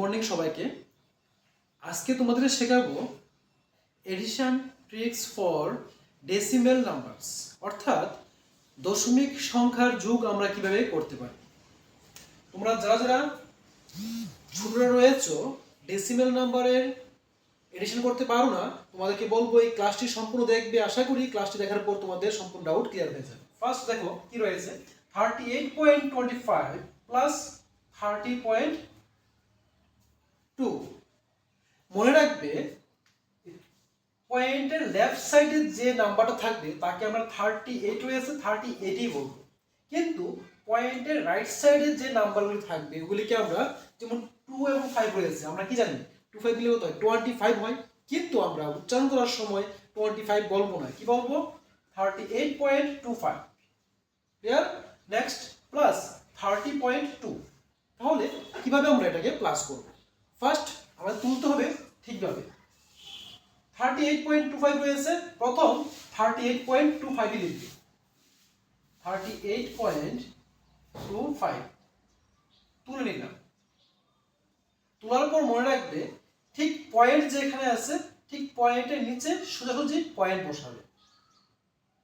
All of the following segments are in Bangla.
মর্নিং সবাইকে। আজকে তোমাদের শেখাবো addition tricks for decimal numbers, অর্থাৎ দশমিক সংখ্যার যোগ আমরা কিভাবে করতে পারি। তোমরা যারা যারা ছোটরা রয়েছো, ডেসিমেল নাম্বারের এডিশন করতে পারো না, তোমাদেরকে বলবো এই ক্লাসটি সম্পূর্ণ দেখবে। আশা করি ক্লাসটি দেখার পর তোমাদের সম্পূর্ণ ডাউট ক্লিয়ার হয়ে যাবে। ফার্স্ট দেখো কি রয়েছে, 38.25 প্লাস 30.2। মনে রাখবে পয়েন্টের লেফট সাইডে যে নাম্বারটা থাকবে তাকে আমরা 38 রয়েছে 38ই বলবো, কিন্তু পয়েন্টের রাইট সাইডে যে নাম্বারগুলি থাকবে ওগুলিকে আমরা, যেমন 2 এবং 5 রয়েছে, আমরা কি জানি 2 5 দিলে কত হয় 25 হয়, কিন্তু আমরা উচ্চারণ করার সময় 25 বলবো না, কি বলবো 38.25। ক্লিয়ার? Next plus 30.2। তাহলে কিভাবে আমরা এটাকে প্লাস করব? ফার্স্ট আমাদের তুলতে হবে ঠিকভাবে। 38.25 রয়েছে, প্রথম 38.25 লিখবে। 38.25 তুলে নিলাম। তোলার পর মনে রাখবে ঠিক পয়েন্ট যেখানে আছে ঠিক পয়েন্টের নিচে সোজাসুজি পয়েন্ট বসাবে।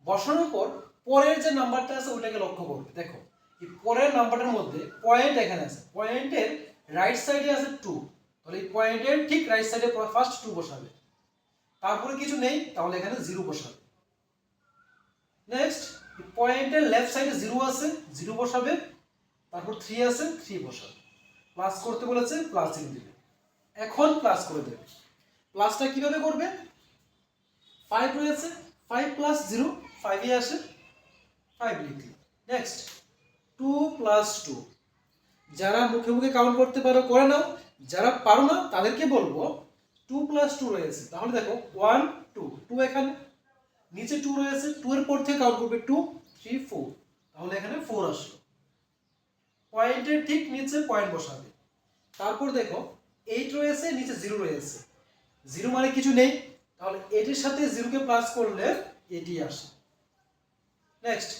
বসানোর পর পরের যে নাম্বারটা আছে ওটাকে লক্ষ্য করবে। দেখো এই পরের নাম্বারটার মধ্যে পয়েন্ট এখানে আছে, পয়েন্টের রাইট সাইডে আছে 2, তাহলে এই পয়েন্টের ঠিক রাইট সাইডে ফার্স্ট 2 বসাবে। তারপরে কিছু নেই, তাহলে এখানে 0 বসাবে। নেক্সট পয়েন্টের লেফট সাইডে 0 আছে, 0 বসাবে। তারপর 3 আছে, 3 বসাবে। প্লাস করতে বলেছে, প্লাস চিহ্ন দিবে। এখন প্লাস করে দেবে। প্লাসটা কিভাবে করবে? 5 রয়েছে, 5 প্লাস 0 5ই আসে, 5 লিখলি। Next 2 plus 2। যারা মুখে মুখে কাউন্ট করতে পারো করে নাও, যারা পারো না তাদেরকে বলবো 2 প্লাস 2 রয়েছে, তাহলে দেখো 1 2 2 এখানে নিচে 2 রয়েছে, 2 এর পর থেকে কাউন্ট করবে 2 3 4, তাহলে এখানে 4 আসলো। পয়েন্টের ঠিক নিচে পয়েন্ট বসাবে। তারপর দেখো 8 রয়েছে, নিচে 0 রয়েছে, 0 মানে কিছু নেই, তাহলে 8 এর সাথে 0 কে প্লাস করলে 8ই আসে। নেক্সট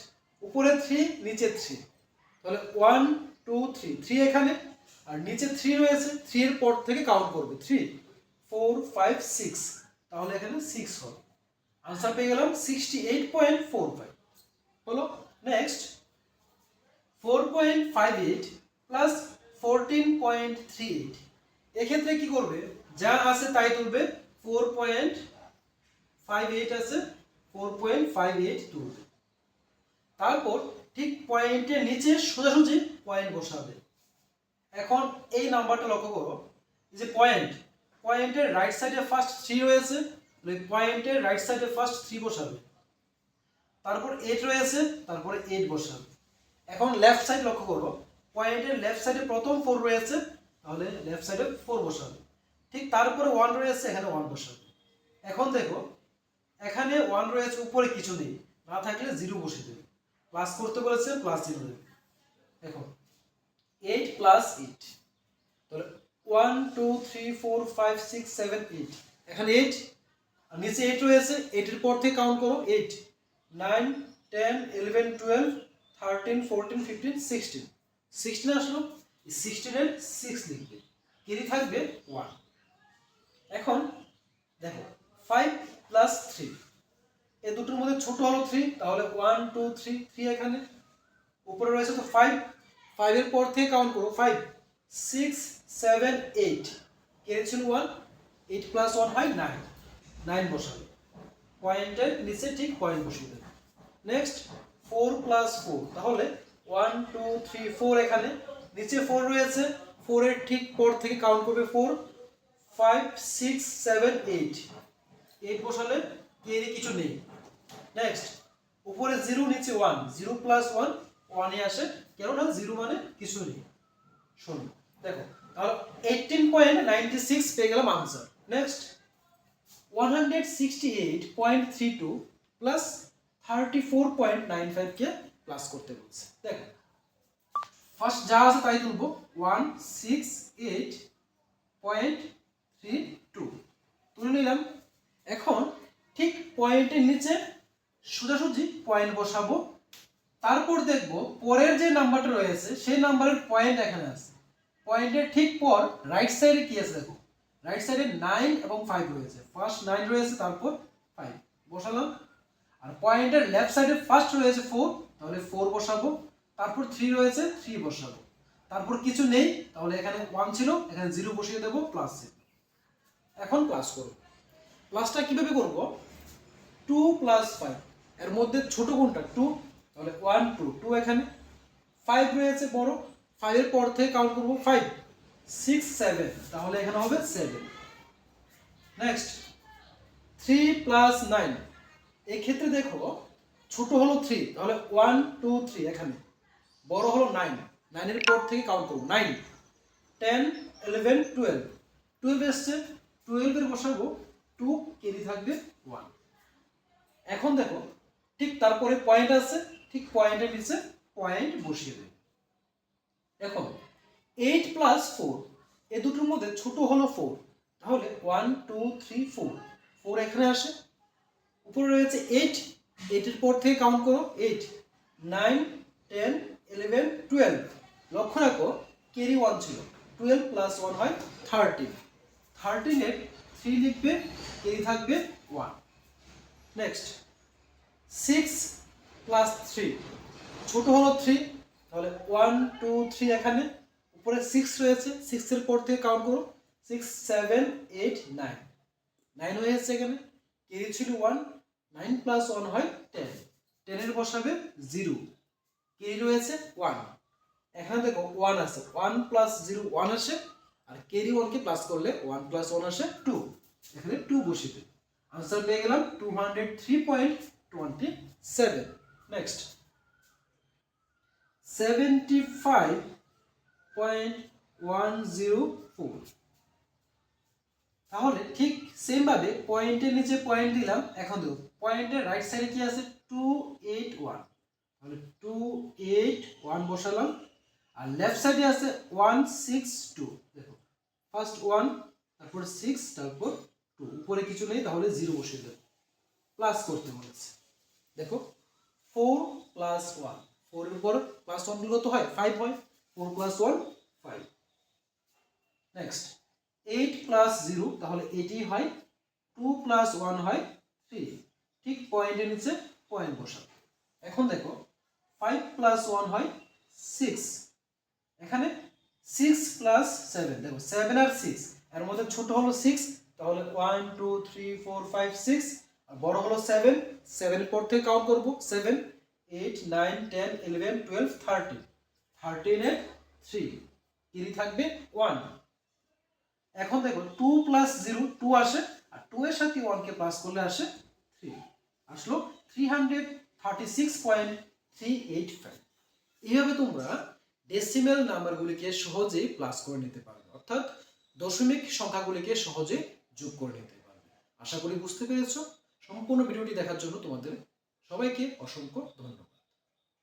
উপরে 3 নিচে 3, তাহলে 1 2 3 3 এখানে, আর নিচে 3 রয়েছে, 3 এর পর থেকে কাউন্ট করবে 3 4 5 6, তাহলে এখানে 6 হবে। আনসার পেয়ে গেলাম 68.45 হলো। নেক্সট 4.58 প্লাস 14.38, এক্ষেত্রে কি করবে? যা আছে তাই তুলবে। 4.58 আছে, 4.58 তুলবে। তারপর ঠিক পয়েন্টের নিচে সোজাসুজি পয়েন্ট বসাবে। এখন এই নাম্বারটা লক্ষ্য করো, যে পয়েন্টের রাইট সাইডে ফার্স্ট 3 রয়েছে, পয়েন্টের রাইট সাইডে ফার্স্ট 3 বসাবে। তারপর 8 রয়েছে, তারপরে 8 বসাবে। এখন লেফট সাইড লক্ষ্য করো, পয়েন্টের লেফট সাইডে প্রথম 4 রয়েছে, তাহলে লেফট সাইডে 4 বসাবে। ঠিক তারপরে 1 রয়েছে, এখানে 1 বসাবে। এখন দেখো এখানে 1 রয়েছে, উপরে কিছু নেই, না থাকলে 0 বসিয়ে দেবে। প্লাস করতে বলেছে, প্লাস চিহ্ন দেবে। দেখো 8 প্লাস 8, তাহলে 1 2 3 4 5 6 7 8, এখানে 8 আর নিচে 8 রয়েছে, 8 এর পর থেকে কাউন্ট করো 8 9 10 11 12 13 14 15 16, 16 আসলো। 16 এর 6 লিখবে, কেরি থাকবে 1। এখন দেখো 5 প্লাস 3, এই দুটোর মধ্যে ছোট হলো 3, তাহলে 1 2 3 3 এখানে উপরে রয়েছে, তো 5 5 এর পর থেকে কাউন্ট করো 5 6 7 8, কেরি ছিল 1, 8 প্লাস 1 হয় 9, 9 বসাবে। পয়েন্টের নিচে ঠিক পয়েন্ট বসিয়ে দেবে। নেক্সট 4 প্লাস 4, তাহলে 1 2 3 4 এখানে নিচে 4 রয়েছে, 4 এর ঠিক পর থেকে কাউন্ট করবে 4 5 6 7 8, 8 বসালে এর কিছু নেই। নেক্সট উপরে 0 নিচে 1, 0 প্লাস 1 1 এ আসে, কেননা 0 মানে কিছু নেই। শোনো দেখো, তাহলে 18.96 পেয়ে গেলাম answer. Next 168.32 plus 34.95 k plus করতে বলছে। দেখো ফার্স্ট যা আছে তাই তুলবো, 168.32 তুলে নিলাম। এখন ঠিক পয়েন্টের নিচে সোজাসুজি পয়েন্ট বসাবো। তারপর দেখবো পরের যে নাম্বারটা রয়েছে সেই নাম্বারের পয়েন্ট এখানে আছে, পয়েন্টের ঠিক পর রাইট সাইডে কি আছে দেখো, রাইট সাইডে 9 এবং 5 রয়েছে, ফার্স্ট 9 রয়েছে তারপর 5 বসালাম। আর পয়েন্টের লেফট সাইডে ফার্স্ট রয়েছে 4, তাহলে 4 বসাবো, তারপর 3 রয়েছে 3 বসাবো, তারপর কিছু নেই তাহলে এখানে 1 ছিল এখানে 0 বসিয়ে দেবো, প্লাস 0। এখন প্লাস করব। প্লাসটা কিভাবে করব, 2 প্লাস 5 এর মধ্যে ছোট কোনটা 2, তাহলে 1 2 2 এখানে 5 রয়েছে বড়, 5 এর পর থেকে কাউন্ট করব 5 6 7, তাহলে এখানে হবে 7। নেক্সট 3 প্লাস 9, এই ক্ষেত্রে দেখো ছোট হলো 3, তাহলে 1 2 3 এখানে, বড় হলো 9, 9 এর পর থেকে কাউন্ট করব 9 10 11 12, 12 এসছে 12 এর বসাবো 2, কেরি থাকবে 1। এখন দেখো ঠিক তারপরে পয়েন্ট আছে, ঠিক পয়েন্টের নিচে পয়েন্ট বসিয়ে দেব। এখন 8 প্লাস 4, এই দুটোর মধ্যে ছোট হলো 4, তাহলে 1 2 3 4, 4 এখানে আসে, উপরে রয়েছে 8, 8 এর পর থেকে কাউন্ট করো 8 9 10 11 12, লক্ষ্য রাখো কেরি 1 ছিল, 12 প্লাস 1 হয় 13, 13 এর 3 লিখবে, কেরি থাকবে 1। নেক্সট 6 প্লাস 3, ছোট হলো 3, তাহলে 1 2 3 এখানে, উপরে 6 রয়েছে, 6 এর পর থেকে কাউন্ট করো 6 7 8 9, 9 হয়েছে এখানে, কেরি ছিল 1, 9 প্লাস 1 হয় 10, 10 এর বসাবে 0, কেরি রয়েছে 1, এখানে দেখো 1 আছে, 1 প্লাস 0 1 আসে, আর কেরি 1 কে প্লাস করলে 1 প্লাস 1 আসে 2, এখানে 2 বসিয়ে দেব, আনসার পেয়ে গেলাম 203.27। নেক্সট 75.104, তাহলে ঠিক সেম ভাবে পয়েন্টের নিচে পয়েন্ট দিলাম। এখন দেখো পয়েন্টের রাইট সাইডে কি আছে 281, তাহলে 281 বসালাম, আর লেফট সাইডে আছে 162, দেখো ফার্স্ট 1 তারপর 6 তারপর 2, উপরে কিছু নেই তাহলে 0 বসিয়ে দেব, প্লাস করতে বলেছে। দেখো 4 প্লাস 1, 4 এর উপর প্লাস 1 দিলে তো হয় 5 হয়, 4 প্লাস 1 5। নেক্সট 8 প্লাস 0, তাহলে এটি হয় 2 প্লাস 1 হয় 3, ঠিক পয়েন্টের নিচে পয়েন্ট বসাবো। এখন দেখো 5 প্লাস 1 হয় 6, এখানে 6 প্লাস 7, দেখো 7 আর 6 এর মধ্যে ছোট হলো 6, তাহলে 1 2 3 4 5 6, আর বড় হলো 7, 7 এর পর থেকে কাউন্ট করব 7 8 9 10 11 12 13, 13 এর 3, কেরি থাকবে 1। এখন দেখো 2 প্লাস 0 2 আসে, আর 2 এর সাথে 1 কে প্লাস করলে আসে 3, আসলো 336.385। এইভাবে তোমরা ডেসিমেল নাম্বারগুলিকে সহজেই প্লাস করে নিতে পারবে, অর্থাৎ দশমিক সংখ্যাগুলিকে সহজে যোগ করে নিতে পারবে। আশা করি বুঝতে পেরেছো। সম্পূর্ণ ভিডিওটি দেখার জন্য তোমাদের সবাইকে অসংখ্য ধন্যবাদ।